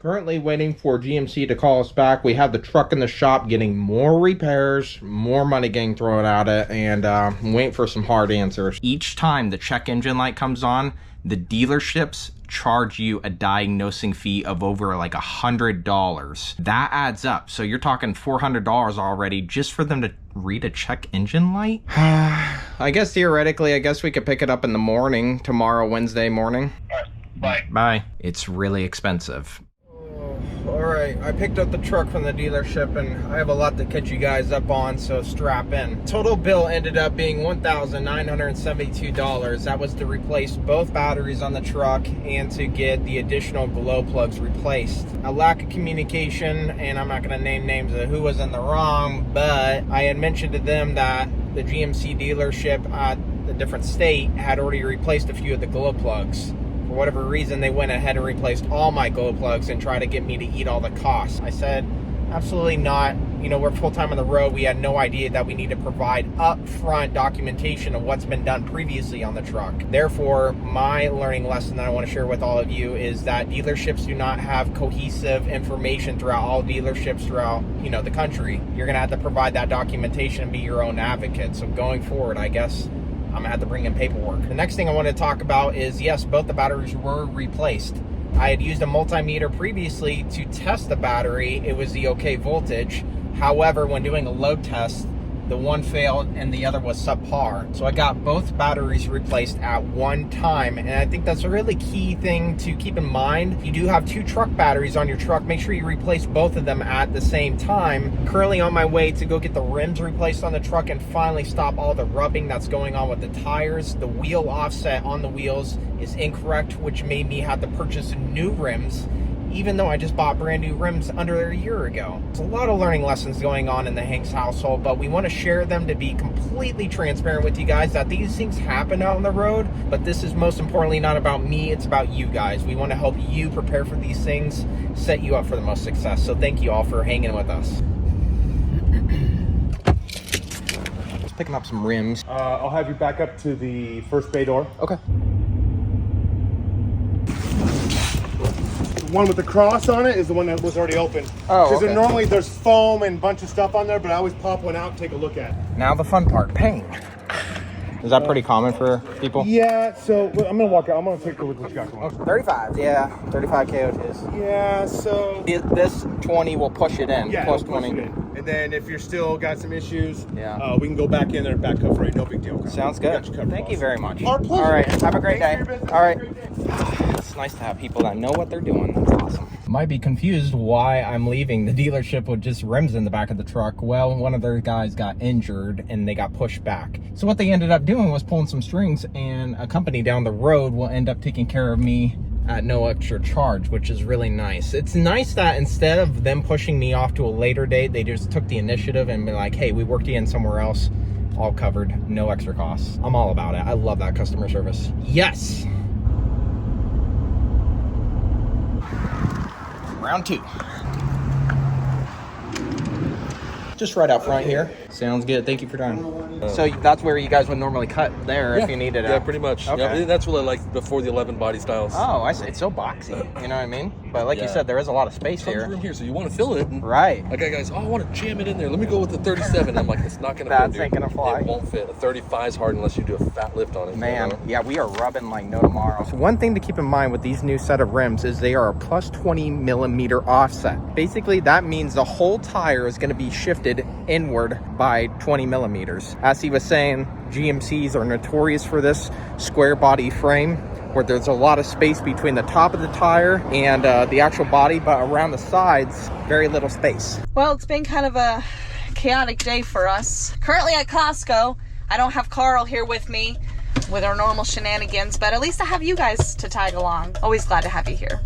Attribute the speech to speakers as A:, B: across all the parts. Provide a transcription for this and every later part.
A: Currently waiting for GMC to call us back. We have the truck in the shop getting more repairs, more money getting thrown at it, and I'm waiting for some hard answers. Each time the check engine light comes on, the dealerships charge you a diagnosing fee of over like $100. That adds up. So you're talking $400 already just for them to read a check engine light? I guess theoretically, I guess we could pick it up in the morning, tomorrow, Wednesday morning. All right, bye. Bye. It's really expensive. Alright, I picked up the truck from the dealership and I have a lot to catch you guys up on, so strap in. Total bill ended up being $1,972. That was to replace both batteries on the truck and to get the additional glow plugs replaced. A lack of communication, and I'm not going to name names of who was in the wrong, but I had mentioned to them that the GMC dealership at a different state had already replaced a few of the glow plugs. For whatever reason, they went ahead and replaced all my glow plugs and tried to get me to eat all the costs. I said, absolutely not. You know, we're full-time on the road. We had no idea that we need to provide upfront documentation of what's been done previously on the truck. Therefore, my learning lesson that I want to share with all of you is that dealerships do not have cohesive information throughout all dealerships throughout, you know, the country. You're going to have to provide that documentation and be your own advocate. So going forward, I guess I'm gonna have to bring in paperwork. The next thing I want to talk about is, yes, both the batteries were replaced. I had used a multimeter previously to test the battery. It was the okay voltage. However, when doing a load test, the one failed and the other was subpar. So I got both batteries replaced at one time. And I think that's a really key thing to keep in mind. If you do have two truck batteries on your truck, make sure you replace both of them at the same time. Currently on my way to go get the rims replaced on the truck and finally stop all the rubbing that's going on with the tires. The wheel offset on the wheels is incorrect, which made me have to purchase new rims, even though I just bought brand new rims under a year ago. It's a lot of learning lessons going on in the Hanks household, but we want to share them to be completely transparent with you guys that these things happen out on the road, but this is most importantly not about me, it's about you guys. We want to help you prepare for these things, set you up for the most success. So thank you all for hanging with us. Just picking up some rims.
B: I'll have you back up to the first bay door.
A: Okay.
B: The one with the cross on it is the one that was already open.
A: Oh,
B: because
A: okay.
B: normally there's foam and a bunch of stuff on there, but I always pop one out and take a look at it.
A: Now the fun part, pain. Is that pretty common for people?
B: Yeah, so I'm gonna walk out. I'm gonna take a look at what you got going on.
A: 35, yeah. 35 KO2s.
B: Yeah, so
A: This 20 will push it in,
B: yeah,
A: plus
B: it'll push
A: 20.
B: it in. And then if you're still got some issues,
A: Yeah.
B: we can go back in there and back up for you. No big deal. Okay?
A: Sounds
B: We got
A: good.
B: you covered,
A: Thank you
B: boss.
A: very much.
B: Our pleasure.
A: All right, have a great
B: Thanks
A: day.
B: for your business.
A: All right.
B: Have a great day.
A: It's nice to have people that know what they're doing. That's awesome. Might be confused why I'm leaving the dealership with just rims in the back of the truck. Well, one of their guys got injured and they got pushed back. So what they ended up doing was pulling some strings, and a company down the road will end up taking care of me at no extra charge, which is really nice. It's nice that instead of them pushing me off to a later date, they just took the initiative and be like, hey, we worked you in somewhere else, all covered, no extra costs. I'm all about it. I love that customer service. Yes. Round two. Just right out front here. Sounds good. Thank you for your time. So that's where you guys would normally cut there if you needed it.
C: Yeah, pretty much.
A: Okay.
C: Yeah, that's what I like before the 11 body styles.
A: Oh, I see. It's so boxy. You know what I mean? But like you said, there is a lot of space
C: Tons of
A: here.
C: room here, so you want to fill it. And
A: Right.
C: I got guys, oh, I want to jam it in there. Let me go with the 37. I'm like, it's not going to fit.
A: That's
C: Dude.
A: ain't gonna fly.
C: It won't fit. A 35 is hard unless you do a fat lift on it.
A: Man,
C: you know?
A: yeah, we are rubbing like no tomorrow. So one thing to keep in mind with these new set of rims is they are a plus 20 millimeter offset. Basically, that means the whole tire is going to be shifted inward by 20 millimeters. As he was saying, GMCs are notorious for this square body frame, where there's a lot of space between the top of the tire and the actual body, but around the sides, very little space.
D: Well, it's been kind of a chaotic day for us. Currently at Costco. I don't have Carl here with me with our normal shenanigans, but at least I have you guys to tag along. Always glad to have you here.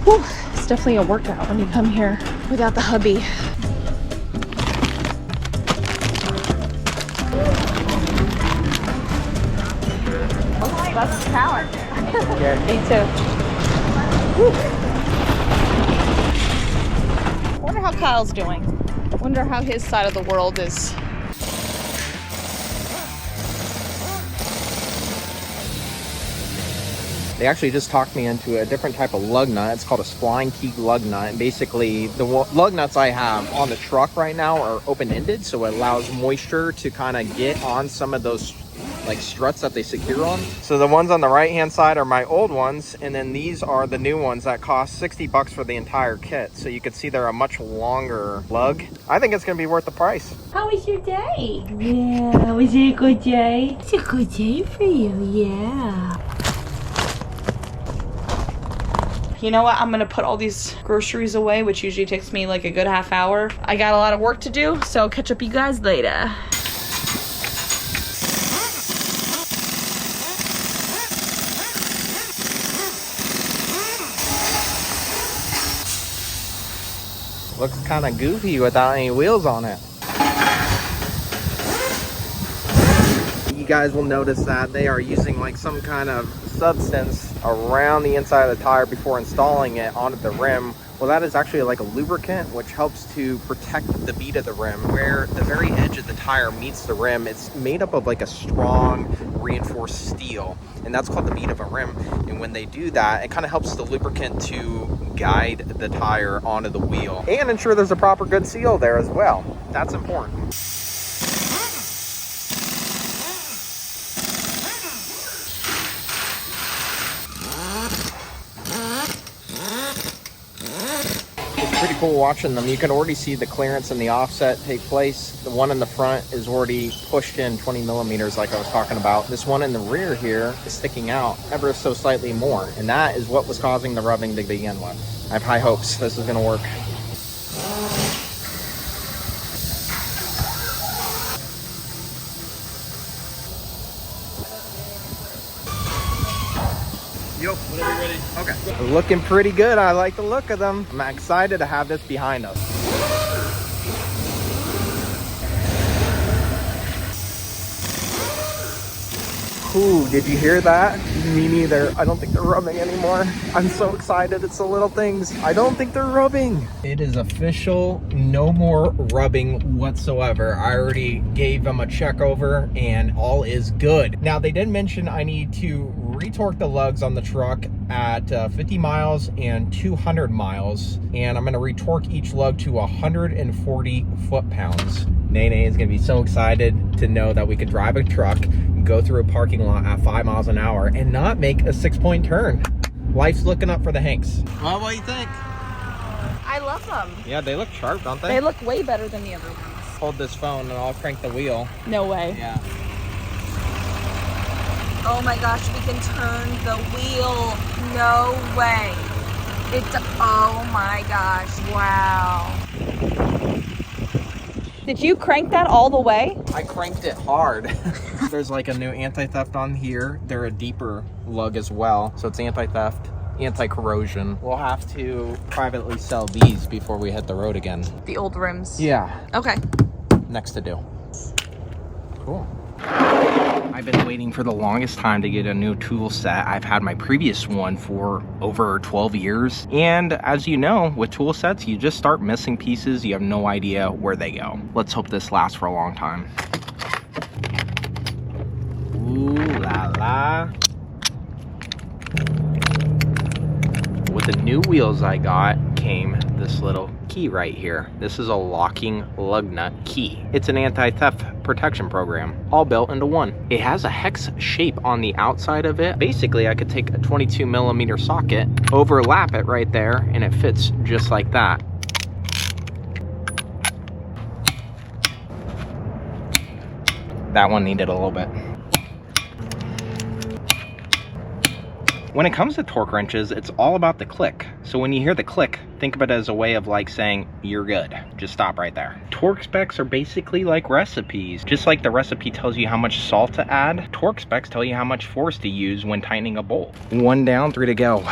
D: Whew, it's definitely a workout when you come here without the hubby. Okay, that's a challenge.
A: Yeah.
D: Me too. Whew. Wonder how Kyle's doing. Wonder how his side of the world is.
A: They actually just talked me into a different type of lug nut. It's called a spline key lug nut. And basically, the lug nuts I have on the truck right now are open-ended, so it allows moisture to kind of get on some of those like struts that they secure on. So the ones on the right-hand side are my old ones, and then these are the new ones that cost 60 bucks for the entire kit. So you can see they're a much longer lug. I think it's gonna be worth the price.
E: How was your day? Yeah, was it a good day? It's a good day for you, yeah.
D: You know what? I'm gonna put all these groceries away, which usually takes me like a good half hour. I got a lot of work to do, so I'll catch up you guys later.
A: Looks kind of goofy without any wheels on it. You guys will notice that they are using like some kind of substance around the inside of the tire before installing it onto the rim. Well, that is actually like a lubricant, which helps to protect the bead of the rim. Where the very edge of the tire meets the rim, it's made up of like a strong reinforced steel, and that's called the bead of a rim. And when they do that, it kind of helps the lubricant to guide the tire onto the wheel and ensure there's a proper good seal there as well. That's important. Pretty cool watching them. You can already see the clearance and the offset take place. The one in the front is already pushed in 20 millimeters like I was talking about. This one in the rear here is sticking out ever so slightly more, and that is what was causing the rubbing to begin with. I have high hopes this is going to work. Yo, whenever you're ready. Okay. Looking pretty good. I like the look of them. I'm excited to have this behind us. Ooh, did you hear that? Me neither. I don't think they're rubbing anymore. I'm so excited. It's the little things. I don't think they're rubbing. It is official. No more rubbing whatsoever. I already gave them a check over and all is good. Now, they did mention I need to retorque the lugs on the truck at 50 miles and 200 miles. And I'm going to retorque each lug to 140 foot-pounds. Nene is going to be so excited to know that we could drive a truck, go through a parking lot at 5 miles an hour and not make a 6-point turn. Life's looking up for the Hanks. Well, what do you think?
D: I love them.
A: Yeah, they look sharp, don't they?
D: They look way better than the other ones.
A: Hold this phone and I'll crank the wheel.
D: No way.
A: Yeah.
D: Oh my gosh, we can turn the wheel. No way. Oh my gosh, wow. Did you crank that all the way?
A: I cranked it hard. There's like a new anti-theft on here. They're a deeper lug as well. So it's anti-theft, anti-corrosion. We'll have to privately sell these before we hit the road again.
D: The old rims.
A: Yeah.
D: Okay.
A: Next to do. Cool. I've been waiting for the longest time to get a new tool set. I've had my previous one for over 12 years. And as you know, with tool sets, you just start missing pieces. You have no idea where they go. Let's hope this lasts for a long time. Ooh la la. With the new wheels I got came this little key right here. This is a locking lug nut key. It's an anti-theft protection program, all built into one. It has a hex shape on the outside of it. Basically, I could take a 22 millimeter socket, overlap it right there, and it fits just like that. That one needed a little bit. When it comes to torque wrenches, it's all about the click. So when you hear the click, think of it as a way of like saying, you're good. Just stop right there. Torque specs are basically like recipes. Just like the recipe tells you how much salt to add, torque specs tell you how much force to use when tightening a bolt. 1 down, 3 to go.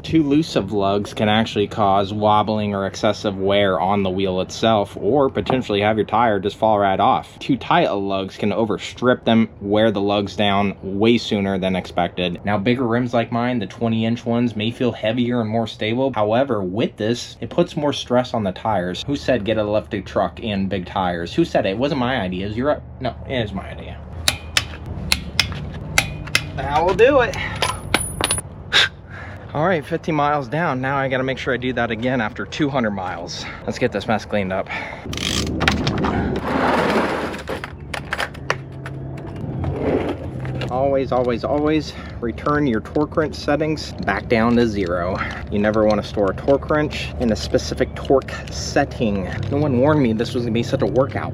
A: too loose of lugs can actually cause wobbling or excessive wear on the wheel itself, or potentially have your tire just fall right off. Too tight of lugs can overstrip them, wear the lugs down way sooner than expected. Now, bigger rims like mine, the 20-inch ones, may feel heavier and more stable. However, with this, it puts more stress on the tires. Who said get a lifted truck and big tires? Who said it? It wasn't my idea. Is your... No, it is my idea. That will do it. All right, 50 miles down. Now I gotta make sure I do that again after 200 miles. Let's get this mess cleaned up. Always, always, always return your torque wrench settings back down to 0. You never want to store a torque wrench in a specific torque setting. No one warned me this was gonna be such a workout.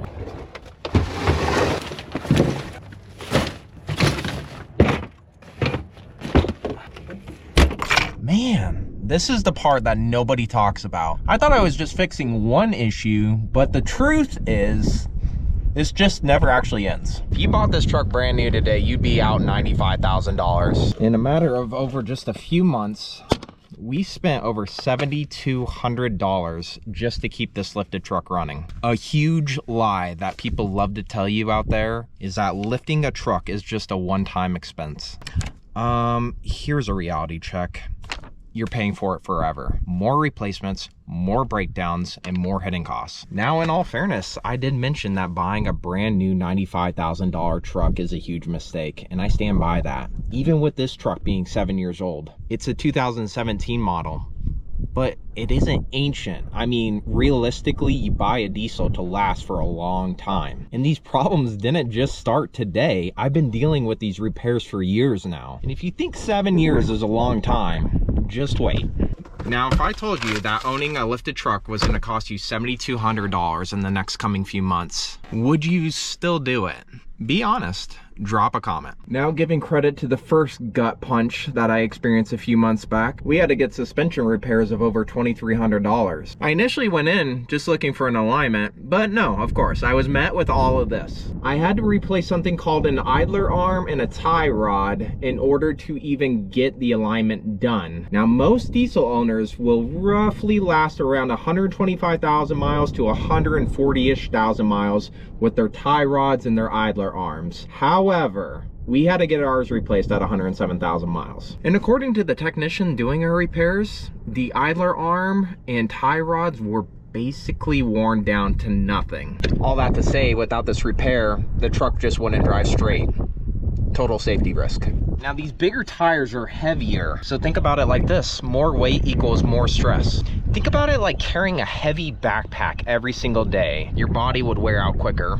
A: Man, this is the part that nobody talks about. I thought I was just fixing one issue, but the truth is, this just never actually ends. If you bought this truck brand new today, you'd be out $95,000. In a matter of over just a few months, we spent over $7,200 just to keep this lifted truck running. A huge lie that people love to tell you out there is that lifting a truck is just a one-time expense. Here's a reality check. You're paying for it forever. More replacements, more breakdowns, and more hitting costs. Now, in all fairness, I did mention that buying a brand new $95,000 truck is a huge mistake, and I stand by that. Even with this truck being 7 years old. It's a 2017 model, but it isn't ancient. I mean, realistically, you buy a diesel to last for a long time. And these problems didn't just start today. I've been dealing with these repairs for years now. And if you think 7 years is a long time, just wait. Now, if I told you that owning a lifted truck was going to cost you $7,200 in the next coming few months, would you still do it? Be honest. Drop a comment. Now, giving credit to the first gut punch that I experienced a few months back, we had to get suspension repairs of over $2,300. I initially went in just looking for an alignment, but no, of course, I was met with all of this. I had to replace something called an idler arm and a tie rod in order to even get the alignment done. Now, most diesel owners will roughly last around 125,000 miles to 140-ish thousand miles with their tie rods and their idler arms. However, we had to get ours replaced at 107,000 miles. And according to the technician doing our repairs, the idler arm and tie rods were basically worn down to nothing. All that to say, without this repair, the truck just wouldn't drive straight. Total safety risk. Now, these bigger tires are heavier, so think about it like this: more weight equals more stress. Think about it like carrying a heavy backpack every single day. Your body would wear out quicker,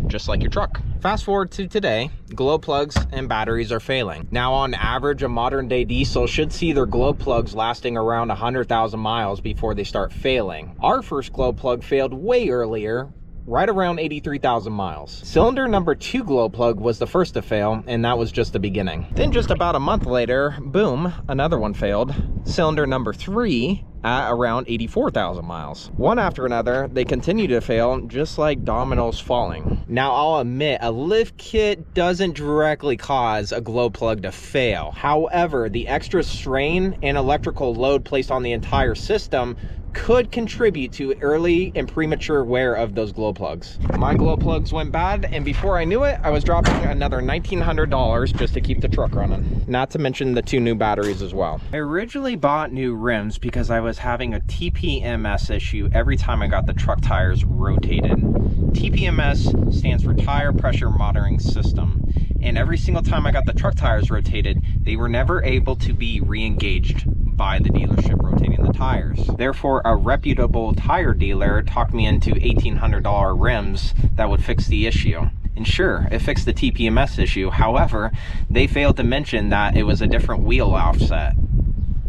A: just like your truck. Fast forward to today, glow plugs and batteries are failing. Now, on average, a modern day diesel should see their glow plugs lasting around 100,000 miles before they start failing. Our first glow plug failed way earlier, right around 83,000 miles. Cylinder number 2 glow plug was the first to fail, and that was just the beginning. Then just about a month later, boom, another one failed. Cylinder number 3 at around 84,000 miles. One after another, they continue to fail, just like dominoes falling. Now, I'll admit, a lift kit doesn't directly cause a glow plug to fail. However, the extra strain and electrical load placed on the entire system could contribute to early and premature wear of those glow plugs. My glow plugs went bad, and before I knew it, I was dropping another $1,900 just to keep the truck running. Not to mention the 2 new batteries as well. I originally bought new rims because I was having a TPMS issue every time I got the truck tires rotated. TPMS stands for Tire Pressure Monitoring System. And every single time I got the truck tires rotated, they were never able to be re-engaged by the dealership rotating the tires. Therefore, a reputable tire dealer talked me into $1,800 rims that would fix the issue. And sure, it fixed the TPMS issue. However, they failed to mention that it was a different wheel offset.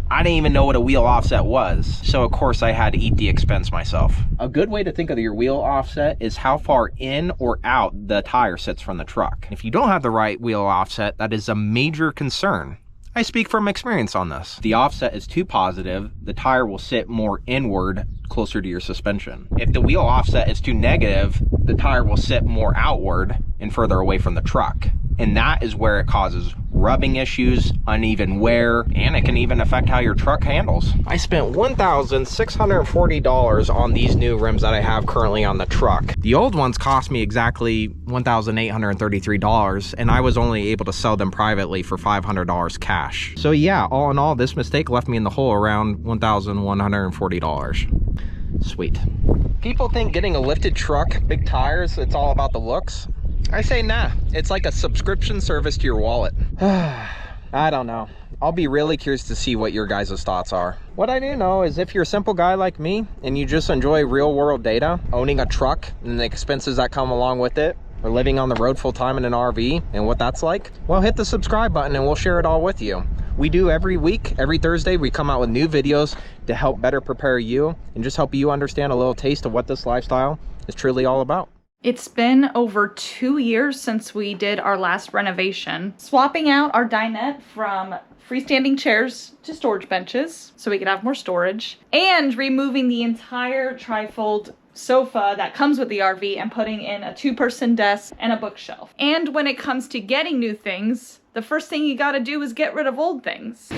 A: I didn't even know what a wheel offset was, so of course I had to eat the expense myself. A good way to think of your wheel offset is how far in or out the tire sits from the truck. If you don't have the right wheel offset, that is a major concern. I speak from experience on this. If the offset is too positive, the tire will sit more inward, closer to your suspension. If the wheel offset is too negative, the tire will sit more outward and further away from the truck. and that is where it causes rubbing issues, uneven wear, and it can even affect how your truck handles. I spent $1,640 on these new rims that I have currently on the truck. The old ones cost me exactly $1,833, and I was only able to sell them privately for $500 cash. So yeah, all in all, this mistake left me in the hole around $1,140. Sweet. People think getting a lifted truck, big tires, it's all about the looks. I say nah, it's like a subscription service to your wallet. I don't know. I'll be really curious to see what your guys' thoughts are. What I do know is if you're a simple guy like me and you just enjoy real world data, owning a truck and the expenses that come along with it, or living on the road full time in an RV and what that's like, well, hit the subscribe button and we'll share it all with you. We do every week, every Thursday, we come out with new videos to help better prepare you and just help you understand a little taste of what this lifestyle is truly all about.
D: It's been over 2 years since we did our last renovation, swapping out our dinette from freestanding chairs to storage benches so we could have more storage, and removing the entire trifold sofa that comes with the RV and putting in a 2-person desk and a bookshelf. And when it comes to getting new things, the first thing you gotta do is get rid of old things.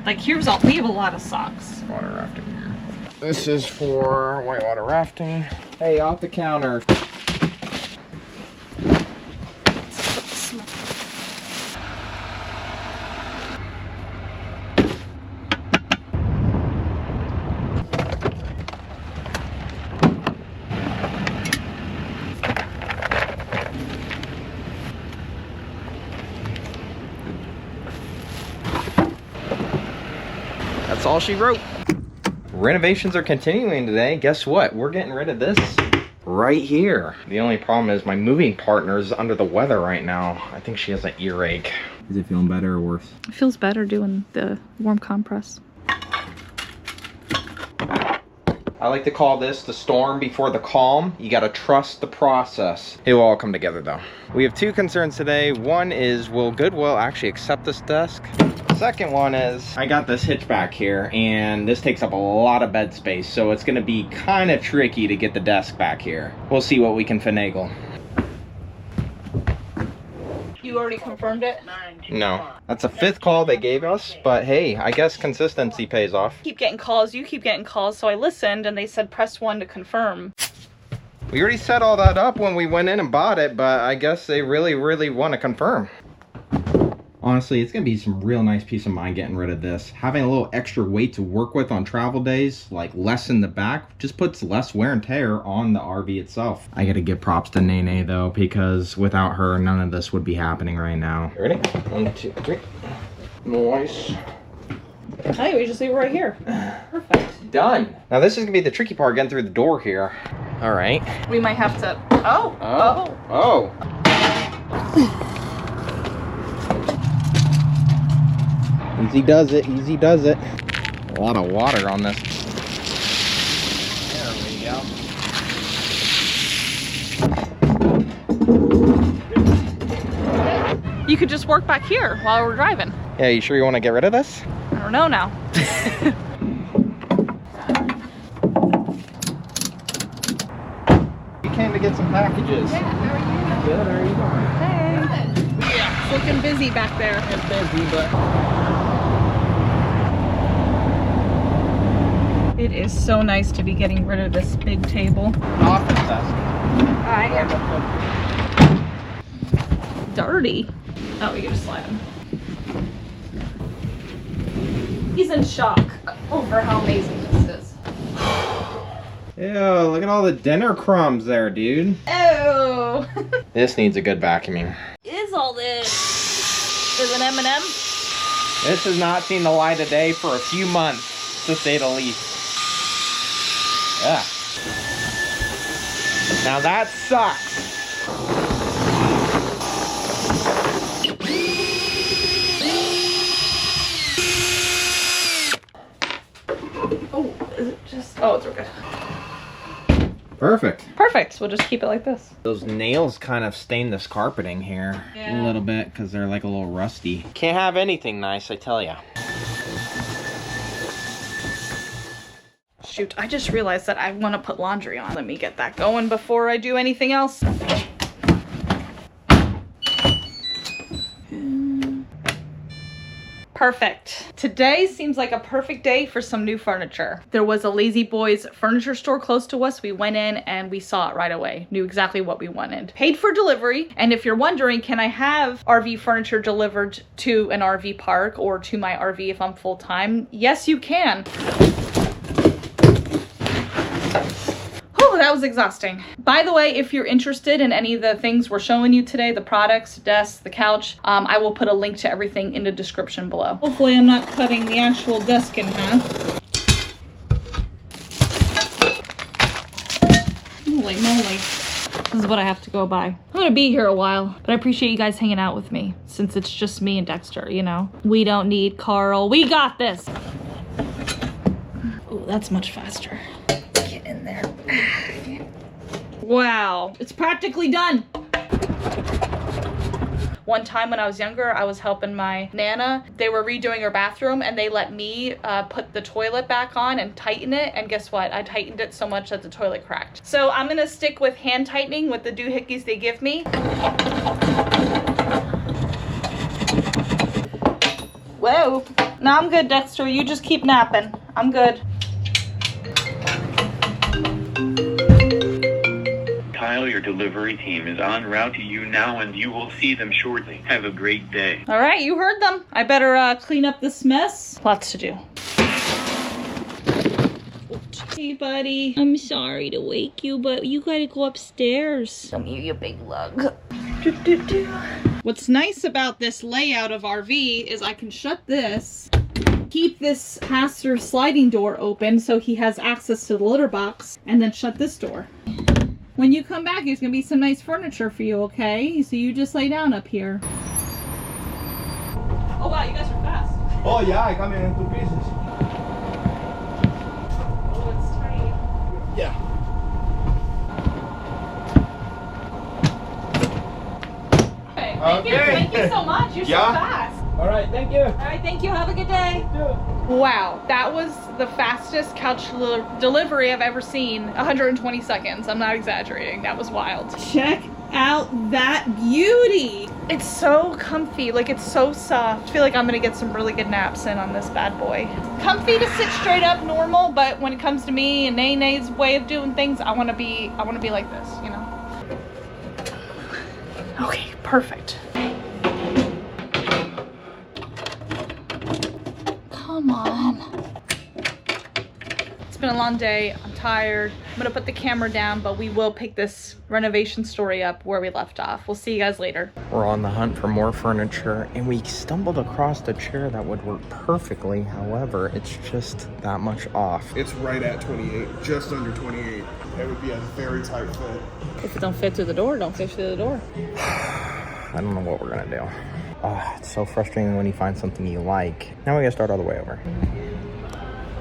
D: Like here's all, we have a lot of socks.
A: Water rafting here. This is for whitewater rafting. Hey, off the counter. That's all she wrote. Renovations are continuing today. Guess what? We're getting rid of this right here. The only problem is my moving partner is under the weather right now. I think she has an earache. Is it feeling better or worse?
D: It feels better doing the warm compress.
A: I like to call this the storm before the calm. You gotta trust the process. It will all come together though. We have 2 concerns today. One is, will Goodwill actually accept this desk? Second one is, I got this hitch back here and this takes up a lot of bed space, so it's gonna be kind of tricky to get the desk back here. We'll see what we can finagle.
D: You already confirmed it?
A: No, that's a 5th call they gave us, but hey, I guess consistency pays off.
D: Keep getting calls, you keep getting calls, so I listened and they said press 1 to confirm.
A: We already set all that up when we went in and bought it, but I guess they really want to confirm. Honestly, it's gonna be some real nice peace of mind getting rid of this. Having a little extra weight to work with on travel days, like less in the back, just puts less wear and tear on the RV itself. I gotta give props to Nene though, because without her, none of this would be happening right now. Ready? 1, 2, 3. Nice.
D: Hey, we just leave it right here. Perfect.
A: Done. Now this is gonna be the tricky part, getting through the door here. All right.
D: We might have to, oh.
A: Easy does it, easy does it. A lot of water on this. There we go.
D: You could just work back here while we're driving.
A: Yeah, you sure you want to get rid of this?
D: I don't know now.
A: You came to get some packages.
D: Yeah, how are you?
A: Good, how are you doing?
D: Hey. Yeah, it's looking busy back there.
A: It's busy, but...
D: It is so nice to be getting rid of this big table.
A: Office desk.
D: Alright. Dirty. Oh, you gotta slide him. He's in shock over how amazing this is.
A: Ew, look at all the dinner crumbs there, dude.
D: Oh.
A: This needs a good vacuuming.
D: Is all this? Is an M&M?
A: This has not seen the light of day for a few months, to say the least. Yeah. Now that sucks.
D: Oh, is it just... Oh, it's okay.
A: Perfect.
D: Perfect. We'll just keep it like this.
A: Those nails kind of stain this carpeting here a little bit because they're like a little rusty. Can't have anything nice, I tell ya.
D: shoot, I just realized that I want to put laundry on. Let me get that going before I do anything else. Perfect. Today seems like a perfect day for some new furniture. There was a LazyBoy's furniture store close to us. We went in and we saw it right away. Knew exactly what we wanted. Paid for delivery. And if you're wondering, can I have RV furniture delivered to an RV park or to my RV if I'm full time? Yes, you can. That was exhausting. By the way, if you're interested in any of the things we're showing you today, the products, desk, the couch, I will put a link to everything in the description below. Hopefully I'm not cutting the actual desk in half. Holy moly. This is what I have to go by. I'm gonna be here a while, but I appreciate you guys hanging out with me since it's just me and Dexter, you know? We don't need Carl. We got this. Oh, that's much faster. Get in there. Wow, it's practically done. One time when I was younger, I was helping my Nana. They were redoing her bathroom and they let me put the toilet back on and tighten it. And guess what? I tightened it so much that the toilet cracked. So I'm gonna stick with hand tightening with the doohickeys they give me. Whoa. No, I'm good, Dexter. You just keep napping. I'm good.
F: Kyle, your delivery team is en route to you now and you will see them shortly. Have a great day.
D: All right, you heard them. I better clean up this mess. Lots to do. Hey, buddy. I'm sorry to wake you, but you gotta go upstairs. Come here, you big lug. What's nice about this layout of RV is I can shut this, keep this pass-through sliding door open so he has access to the litter box, and then shut this door. When you come back, there's gonna be some nice furniture for you, okay? So you just lay down up here. Oh wow, you guys are fast.
B: Oh yeah, I come in 2 pieces.
D: Oh, it's tight.
B: Yeah.
D: Okay. Thank you so much. You're so fast.
B: All right, thank you.
D: All right, thank you. Have a good day. Wow, that was the fastest couch delivery I've ever seen. 120 seconds. I'm not exaggerating. That was wild. Check out that beauty. It's so comfy. Like, it's so soft. I feel like I'm gonna get some really good naps in on this bad boy. Comfy to sit straight up normal, but when it comes to me and Nay's way of doing things, I wanna be like this, you know? Okay, perfect. Come on. It's been a long day. I'm tired. I'm gonna put the camera down, but we will pick this renovation story up where we left off. We'll see you guys later.
A: We're on the hunt for more furniture and we stumbled across a chair that would work perfectly. However, it's just that much off.
B: It's right at 28, just under 28. It would be a very tight fit.
D: If it don't fit through the door, don't fit through the door.
A: I don't know what we're gonna do. It's so frustrating when you find something you like. Now we gotta start all the way over.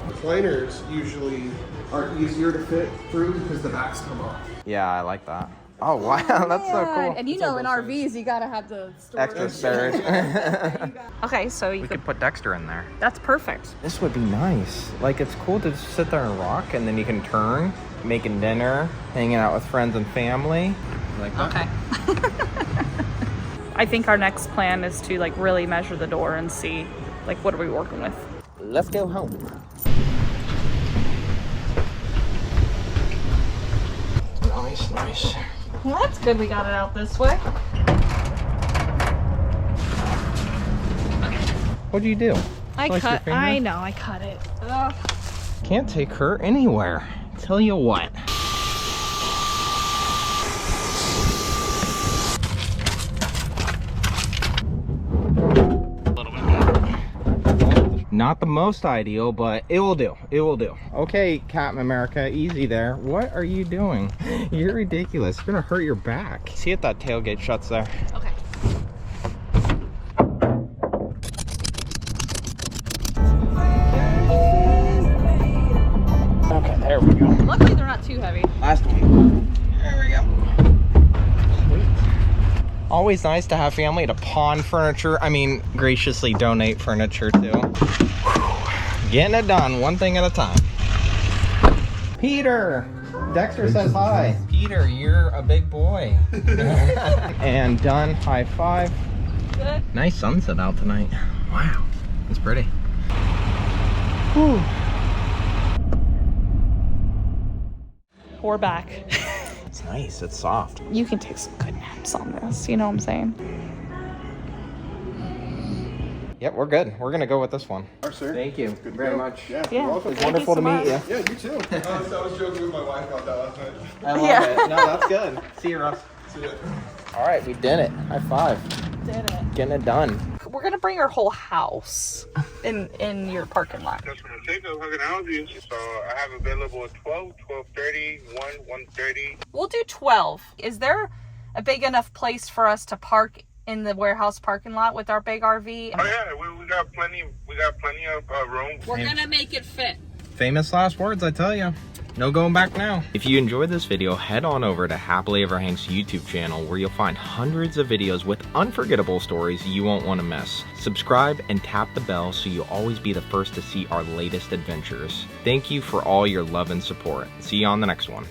B: Recliners usually are easier to fit through because the backs come off.
A: Yeah, I like that. Oh wow, that's so cool.
D: And you know, in RVs, you gotta have the storage.
A: Extra storage.
D: Okay, so you
A: We could put Dexter in there.
D: That's perfect.
A: This would be nice. Like, it's cool to just sit there and rock, and then you can turn, making dinner, hanging out with friends and family. Like that.
D: Okay. I think our next plan is to like really measure the door and see like what are we working with.
A: Let's go home. Nice, nice.
D: Well, that's good we got it out this way.
A: What'd you do?
D: I
A: Slice your
D: cut,
A: finger?
D: I know, I cut it. Ugh.
A: Can't take her anywhere. Tell you what. Not the most ideal, but it will do. It will do. Okay, Captain America, easy there. What are you doing? You're ridiculous. It's gonna hurt your back. See if that tailgate shuts there.
D: Okay.
A: Okay, there we go.
D: Luckily they're not too heavy.
A: Last one. There we go. Sweet. Always nice to have family to pawn furniture. I mean, graciously donate furniture to. Whew. Getting it done, one thing at a time. Peter! Dexter says hi. Peter, you're a big boy. And done. High five.
D: Good.
A: Nice sunset out tonight. Wow. It's pretty. Whew.
D: We're back.
A: It's nice. It's soft.
D: You can take some good naps on this. You know what I'm saying?
A: Yep, we're good. We're going to go with this one.
B: All right, sir.
A: Thank you
B: Good to
A: very
B: go.
A: much.
B: Yeah,
D: Yeah.
B: you're welcome.
A: It's wonderful to meet you.
B: Yeah, you too. I was joking with my wife about that last night.
A: I love
D: Yeah.
A: it. No, that's good. See you, Russ.
B: See ya.
A: All right, we did it. High five.
D: Did it.
A: Getting it done.
D: We're gonna bring our whole house in your parking lot.
G: Customer takeoff, how can I help you? So I have available at 12, 12:30, 1:30.
D: We'll do 12. Is there a big enough place for us to park in the warehouse parking lot with our big RV?
G: Oh yeah, we got plenty of room.
D: We're gonna make it fit.
A: Famous last words, I tell you. No going back now. If you enjoyed this video, head on over to HappilyEverHanks YouTube channel where you'll find hundreds of videos with unforgettable stories you won't want to miss. Subscribe and tap the bell so you'll always be the first to see our latest adventures. Thank you for all your love and support. See you on the next one.